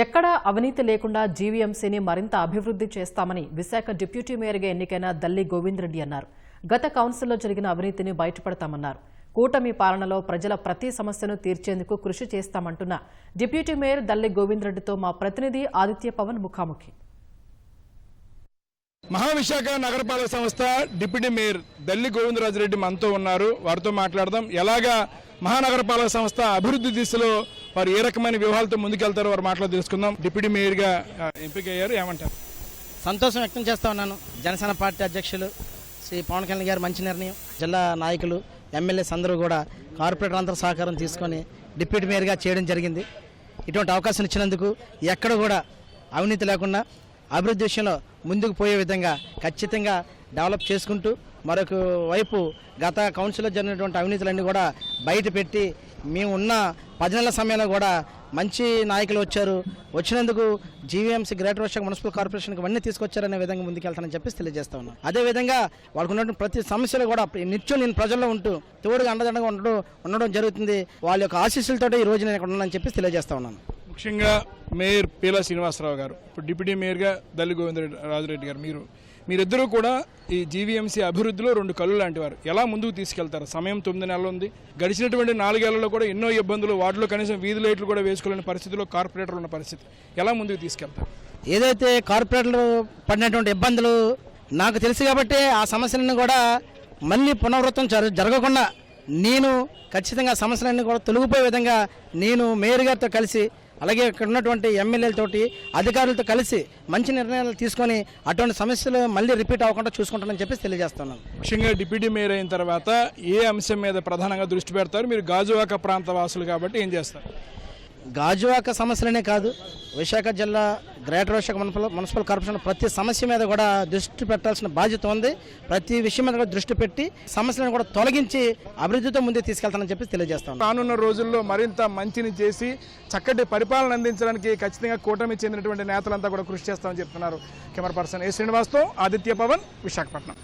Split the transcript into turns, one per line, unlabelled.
ఎక్కడా అవినీతి లేకుండా జీవీఎంసీని మరింత అభివృద్ధి చేస్తామని విశాఖ డిప్యూటీ మేయర్గా ఎన్నికైన దల్లి గోవిందరెడ్డి అన్నారు. గత కౌన్సిల్లో జరిగిన అవినీతిని బయటపడతామన్నారు. కూటమి పాలనలో ప్రజల ప్రతి సమస్యను తీర్చేందుకు కృషి చేస్తామంటున్న డిప్యూటీ మేయర్ దల్లి గోవిందరెడ్డితో మా ప్రతినిధి ఆదిత్య పవన్ ముఖాముఖి.
మహావిశాఖ నగరపాలక సంస్థ డిప్యూటీ మేయర్ దల్లి గోవిందరాజరెడ్డి మనతో ఉన్నారు. వారితో మాట్లాడదాం. ఎలాగా మహానగరపాలక సంస్థ అభివృద్ధి దిశలో వారు ఏ రకమైన వ్యూహాలతో ముందుకెళ్తారో వారు మాట్లాడి తెలుసుకుందాం. డిప్యూటీ మేయర్గా ఎంపికయ్యారు, ఏమంటారు?
సంతోషం వ్యక్తం చేస్తా ఉన్నాను. జనసేన పార్టీ అధ్యక్షులు శ్రీ పవన్ కళ్యాణ్ గారు మంచి నిర్ణయం, జిల్లా నాయకులు ఎమ్మెల్యేస్ అందరూ కూడా కార్పొరేటర్ అందరూ సహకారం తీసుకొని డిప్యూటీ మేయర్గా చేయడం జరిగింది. ఇటువంటి అవకాశం ఇచ్చినందుకు ఎక్కడ కూడా అవినీతి లేకుండా అభివృద్ధి విషయంలో ముందుకు పోయే విధంగా ఖచ్చితంగా డెవలప్ చేసుకుంటూ మరొక వైపు గత కౌన్సిల్లో జరిగినటువంటి అవినీతులన్నీ కూడా బయట పెట్టి మేము ఉన్న 10 నెలల సమయంలో కూడా మంచి నాయకులు వచ్చారు, వచ్చినందుకు జీవీఎంసీ గ్రేటర్ విశాఖ మున్సిపల్ కార్పొరేషన్కి ఇవన్నీ తీసుకొచ్చారనే విధంగా ముందుకెళ్తానని చెప్పేసి తెలియజేస్తా ఉన్నాను. అదేవిధంగా వాళ్ళకు ఉన్నటువంటి ప్రతి సమస్యలు కూడా నిత్యం నేను ప్రజల్లో ఉంటూ తోడుగా అండదండగా ఉండడం జరుగుతుంది. వాళ్ళ యొక్క ఆశీస్సులతో ఈ రోజు నేను ఇక్కడ ఉన్నానని చెప్పేసి తెలియజేస్తా ఉన్నాను.
ముఖ్యంగా మేయర్ పీలా శ్రీనివాసరావు గారు, ఇప్పుడు డిప్యూటీ మేయర్గా దల్లి గోవిందరాజరెడ్డి గారు, మీరిద్దరూ కూడా ఈ జీవీఎంసీ అభివృద్ధిలో 2 కళ్ళు లాంటి వారు. ఎలా ముందుకు తీసుకెళ్తారు? సమయం 9 నెలలు ఉంది. గడిచినటువంటి 4 ఏళ్లలో కూడా ఎన్నో ఇబ్బందులు, వాటిలో కనీసం వీధి లైట్లు కూడా వేసుకోలేని పరిస్థితిలో కార్పొరేటర్లు ఉన్న పరిస్థితి. ఎలా ముందుకు తీసుకెళ్తారు?
ఏదైతే కార్పొరేటర్లు పడినటువంటి ఇబ్బందులు నాకు తెలుసు కాబట్టి ఆ సమస్యలను కూడా మళ్ళీ పునరావృతం జరగకుండా నేను ఖచ్చితంగా సమస్యలన్నీ కూడా తొలగిపోయే విధంగా నేను మేయర్ గారితో కలిసి అలాగే ఇక్కడ ఉన్నటువంటి ఎమ్మెల్యేలతోటి అధికారులతో కలిసి మంచి నిర్ణయాలు తీసుకొని అటువంటి సమస్యలు మళ్ళీ రిపీట్ అవ్వకుండా చూసుకుంటానని చెప్పేసి తెలియజేస్తున్నాను.
ముఖ్యంగా డిప్యూటీ మేయర్ అయిన తర్వాత ఏ అంశం మీద ప్రధానంగా దృష్టి పెడతారు? మీరు గాజువాక ప్రాంత వాసులు కాబట్టి ఏం చేస్తారు?
గాజువాక సమస్యలనే కాదు, విశాఖ జిల్లా గ్రేటర్ విశాఖ మున్సిపల్ కార్పొరేషన్ ప్రతి సమస్య మీద కూడా దృష్టి పెట్టాల్సిన బాధ్యత ఉంది. ప్రతి విషయం మీద కూడా దృష్టి పెట్టి సమస్యలను కూడా తొలగించి అభివృద్ధితో ముందుకు తీసుకెళ్తానని చెప్పి తెలియజేస్తాను.
రానున్న రోజుల్లో మరింత మంచిని చేసి చక్కటి పరిపాలన అందించడానికి ఖచ్చితంగా కూటమి చెందినటువంటి నేతలంతా కూడా కృషి చేస్తామని చెప్తున్నారు. కెమెరా పర్సన్ ఏ శ్రీనివాస్తో ఆదిత్య పవన్, విశాఖపట్నం.